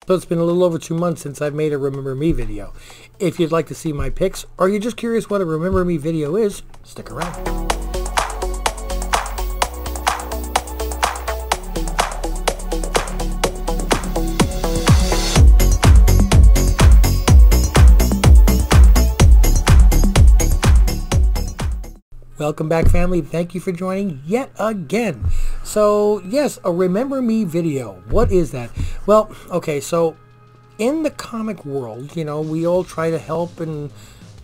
So it's been a little over 2 months since I've made a Remember Me video. If you'd like to see my picks, or you're just curious what a Remember Me video is, stick around. Welcome back, family. Thank you for joining yet again. So, yes, a Remember Me video. What is that? Well, okay, so in the comic world, you know, we all try to help and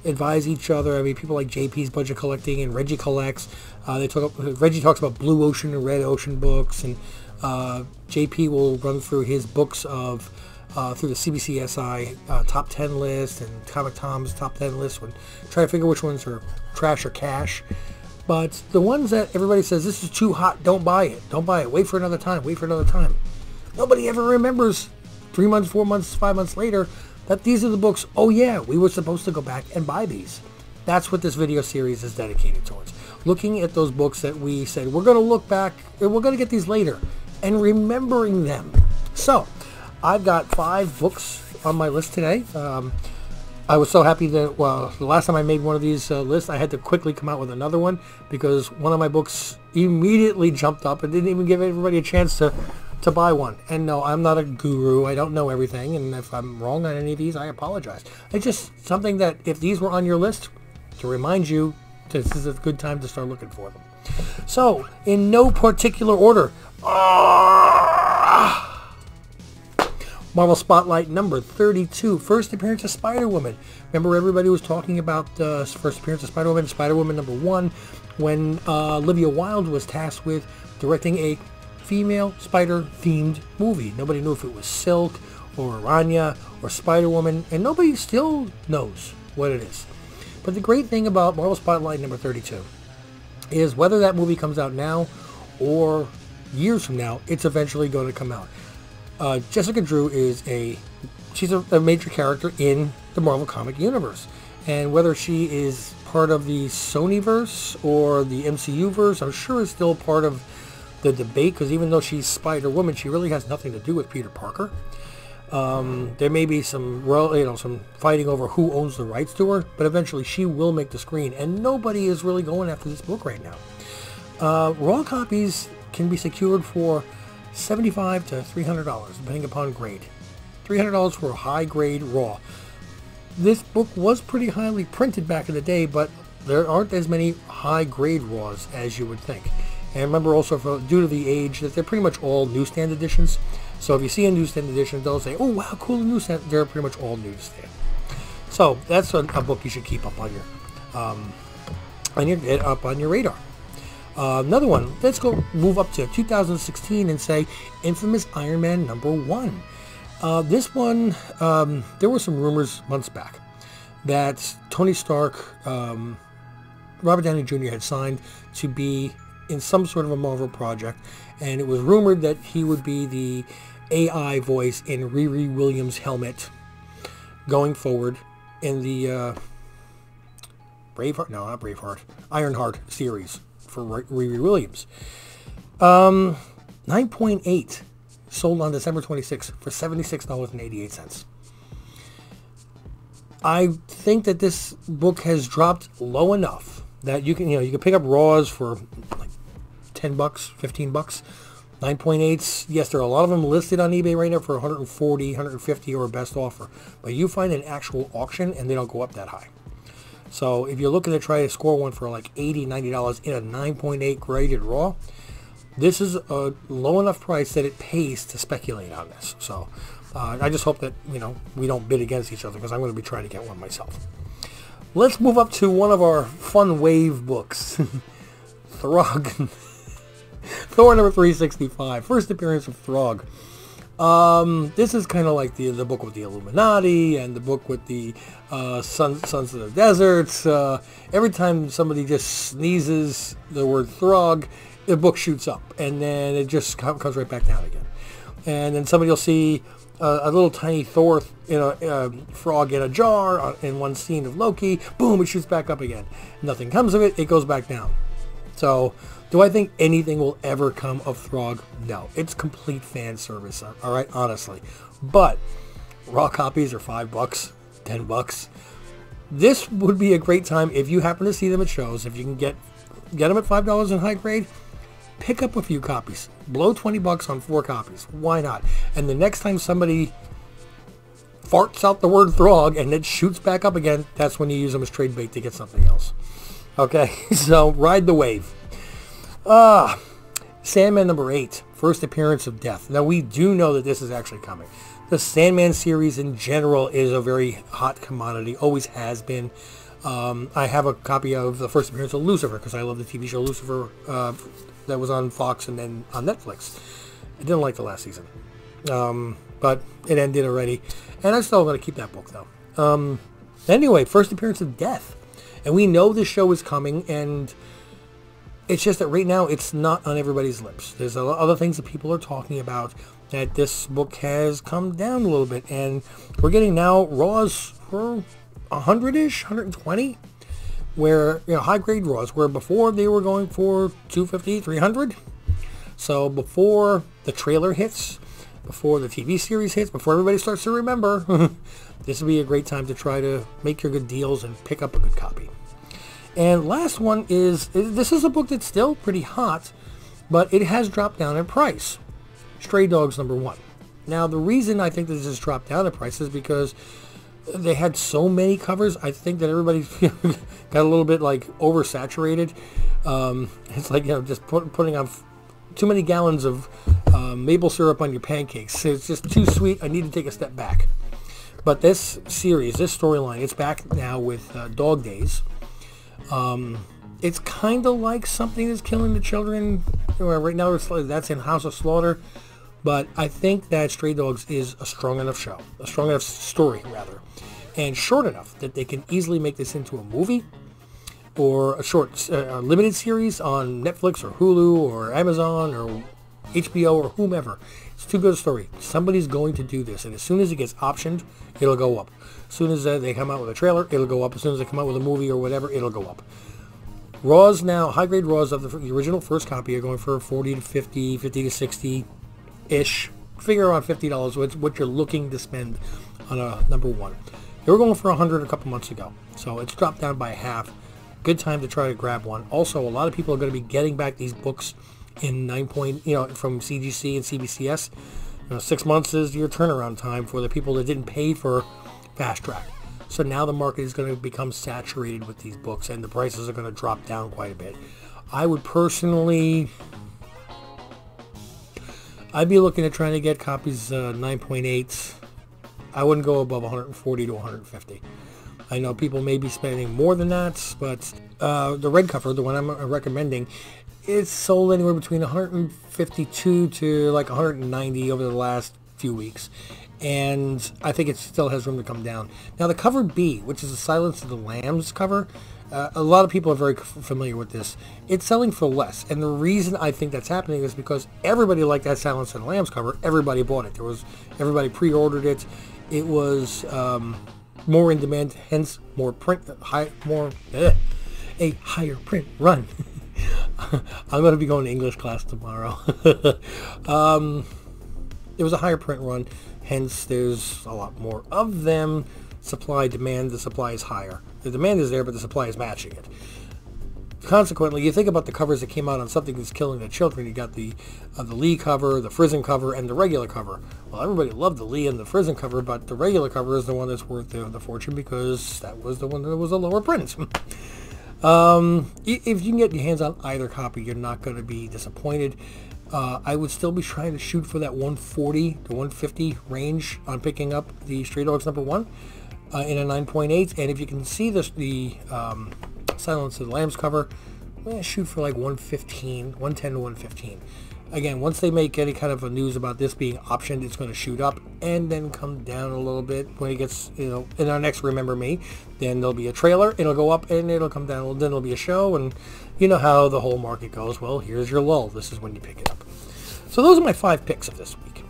advise each other. I mean, people like JP's Budget Collecting and Reggie Collects. Reggie talks about Blue Ocean and Red Ocean books, and JP will run through his books of through the CBCSI top 10 list and Comic Tom's top 10 list, when try to figure which ones are trash or cash. But the ones that everybody says, this is too hot, don't buy it. Don't buy it. Wait for another time. Wait for another time. Nobody ever remembers 3 months, 4 months, 5 months later that these are the books, oh yeah, we were supposed to go back and buy these. That's what this video series is dedicated towards. Looking at those books that we said, we're going to look back, and we're going to get these later, and remembering them. So, I've got 5 books on my list today. I was so happy that, well, the last time I made one of these lists, I had to quickly come out with another one because one of my books immediately jumped up and didn't even give everybody a chance to buy one. And no, I'm not a guru. I don't know everything. And if I'm wrong on any of these, I apologize. It's just something that if these were on your list, to remind you, this is a good time to start looking for them. So, in no particular order, Marvel Spotlight number 32, first appearance of Spider-Woman. Remember, everybody was talking about first appearance of Spider-Woman, Spider-Woman number 1, when Olivia Wilde was tasked with directing a female spider-themed movie. Nobody knew if it was Silk or Aranya or Spider-Woman, and nobody still knows what it is. But the great thing about Marvel Spotlight number 32 is whether that movie comes out now or years from now, it's eventually going to come out. Jessica Drew is she's a major character in the Marvel comic universe, and whether she is part of the Sonyverse or the MCU verse, I'm sure is still part of the debate, because even though she's Spider-Woman, she really has nothing to do with Peter Parker. There may be some fighting over who owns the rights to her, but eventually she will make the screen, and nobody is really going after this book right now. Raw copies can be secured for $75 to $300, depending upon grade. $300 for a high-grade raw. This book was pretty highly printed back in the day, but there aren't as many high-grade raws as you would think. And remember also, due to the age, that they're pretty much all newsstand editions. So if you see a newsstand edition, they'll say, oh wow, cool, newsstand. They're pretty much all newsstand. So that's a book you should keep up on your radar. Another one, let's go move up to 2016 and say Infamous Iron Man number 1. This one, there were some rumors months back that Tony Stark, Robert Downey Jr. had signed to be in some sort of a Marvel project, and it was rumored that he would be the AI voice in Riri Williams' helmet going forward in the Ironheart series for Riri Williams. 9.8 sold on December 26th for $76.88. I think that this book has dropped low enough that you can pick up raws for like $10, $15. 9.8s, yes, there are a lot of them listed on eBay right now for $140, $150 or a best offer, but you find an actual auction and they don't go up that high. So if you're looking to try to score one for like $80, $90 in a 9.8 graded raw, this is a low enough price that it pays to speculate on this. So I just hope that, we don't bid against each other, because I'm going to be trying to get one myself. Let's move up to one of our fun wave books. THROG. Thor number 365. First appearance of THROG. This is kind of like the book with the Illuminati and the book with the Sons of the Deserts. Every time somebody just sneezes the word THROG, the book shoots up, and then it just comes right back down again. And then somebody will see a little tiny Thor, frog in a jar in one scene of Loki. Boom, it shoots back up again. Nothing comes of it. It goes back down. So, do I think anything will ever come of THROG? No. It's complete fan service, all right? Honestly. But raw copies are $5, $10. This would be a great time if you happen to see them at shows. If you can get them at $5 in high grade, pick up a few copies. Blow $20 on 4 copies. Why not? And the next time somebody farts out the word THROG and it shoots back up again, that's when you use them as trade bait to get something else. Okay, so ride the wave. Sandman number 8, first appearance of Death. Now we do know that this is actually coming. The Sandman series in general is a very hot commodity, always has been. I have a copy of the first appearance of Lucifer because I love the TV show Lucifer that was on Fox and then on Netflix. I didn't like the last season, but it ended already, and I'm still going to keep that book though. Anyway, first appearance of Death, and we know this show is coming, and it's just that right now it's not on everybody's lips. There's other things that people are talking about, that this book has come down a little bit, and we're getting now raws for 100-ish, 120, where, you know, high grade raws, where before they were going for 250, 300. So before the trailer hits, before the TV series hits, before everybody starts to remember, this would be a great time to try to make your good deals and pick up a good copy. And last one is, this is a book that's still pretty hot, but it has dropped down in price. Stray Dogs number 1. Now, the reason I think this has dropped down in price is because they had so many covers. I think that everybody got a little bit like oversaturated. It's like, you know, just putting on too many gallons of maple syrup on your pancakes. It's just too sweet. I need to take a step back. But this series, this storyline, it's back now with Dog Days. It's kind of like Something Is Killing the Children. Right now that's in House of Slaughter. But I think that Stray Dogs is a strong enough show, a strong enough story, rather, and short enough that they can easily make this into a movie or a short limited series on Netflix or Hulu or Amazon or HBO or whomever. It's too good a story. Somebody's going to do this, and as soon as it gets optioned, it'll go up. As soon as they come out with a trailer, it'll go up. As soon as they come out with a movie or whatever, it'll go up. Raws now, high grade Raws of the original first copy are going for 40 to 50, 50 to 60-ish. Figure around $50 what you're looking to spend on a number 1. They were going for 100 a couple months ago, so it's dropped down by half. Good time to try to grab one. Also, a lot of people are going to be getting back these books in 9 point, from CGC and CBCS. 6 months is your turnaround time for the people that didn't pay for Fast Track. So now the market is going to become saturated with these books, and the prices are going to drop down quite a bit. I would personally, I'd be looking at trying to get copies 9.8. I wouldn't go above 140 to 150. I know people may be spending more than that, but the red cover, the one I'm recommending, it's sold anywhere between 152 to like 190 over the last few weeks. And I think it still has room to come down. Now the cover B, which is the Silence of the Lambs cover, a lot of people are very familiar with this. It's selling for less, and the reason I think that's happening is because everybody liked that Silence of the Lambs cover. Everybody bought it. Everybody pre-ordered it. It was more in demand, hence more print, a higher print run. I'm going to be going to English class tomorrow. It was a higher print run, hence there's a lot more of them. Supply, demand, the supply is higher. The demand is there, but the supply is matching it. Consequently, you think about the covers that came out on Something That's Killing the Children. You got the Lee cover, the Frizzen cover, and the regular cover. Well, everybody loved the Lee and the Frizzen cover, but the regular cover is the one that's worth the fortune because that was the one that was a lower print. If you can get your hands on either copy, you're not going to be disappointed. I would still be trying to shoot for that 140 to 150 range on picking up the Stray Dogs number 1 in a 9.8. And if you can see the Silence of the Lambs cover, I'm going to shoot for like 110 to 115. Again, once they make any kind of a news about this being optioned, it's going to shoot up and then come down a little bit. When it gets, in our next Remember Me, then there'll be a trailer, it'll go up and it'll come down, then there'll be a show, and you know how the whole market goes. Well, here's your lull. This is when you pick it up. So those are my 5 picks of this week.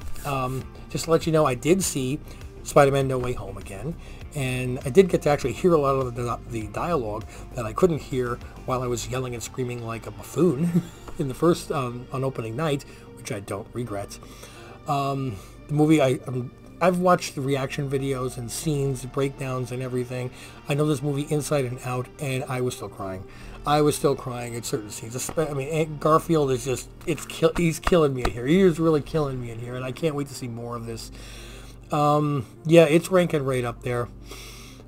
Just to let you know, I did see Spider-Man No Way Home again, and I did get to actually hear a lot of the dialogue that I couldn't hear while I was yelling and screaming like a buffoon in the first on opening night, which I don't regret. The movie, I I've watched the reaction videos and scenes, breakdowns, and everything. I know this movie inside and out, and I was still crying. I was still crying at certain scenes. I mean, Garfield is just, he's killing me in here. He is really killing me in here, and I can't wait to see more of this. Yeah, it's ranking right up there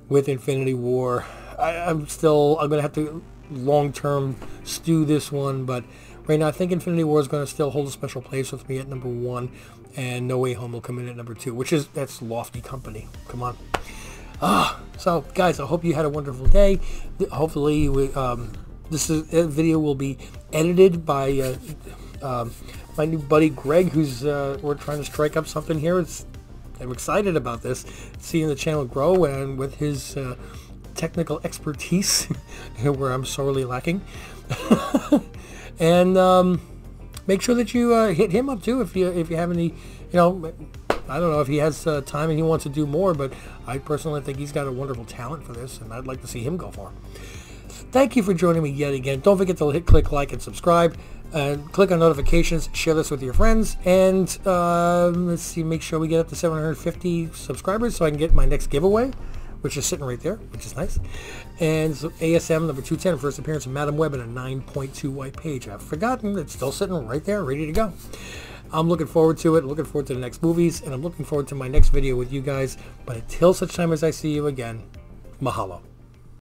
with Infinity War. I'm going to have to long-term stew this one, but right now I think Infinity War is going to still hold a special place with me at number 1, and No Way Home will come in at number 2, that's lofty company. Come on. So guys, I hope you had a wonderful day. Hopefully this video will be edited by my new buddy Greg, who's we're trying to strike up something here. I'm excited about this, seeing the channel grow, and with his technical expertise where I'm sorely lacking. And make sure that you hit him up too if you have any, I don't know if he has time and he wants to do more, but I personally think he's got a wonderful talent for this, and I'd like to see him go far. Thank you for joining me yet again. Don't forget to click like and subscribe, and click on notifications, share this with your friends, and let's see, make sure we get up to 750 subscribers so I can get my next giveaway, which is sitting right there, which is nice. And so ASM number 210, first appearance of Madam Web in a 9.2 white page. I've forgotten, it's still sitting right there, ready to go. I'm looking forward to it, looking forward to the next movies, and I'm looking forward to my next video with you guys. But until such time as I see you again, mahalo.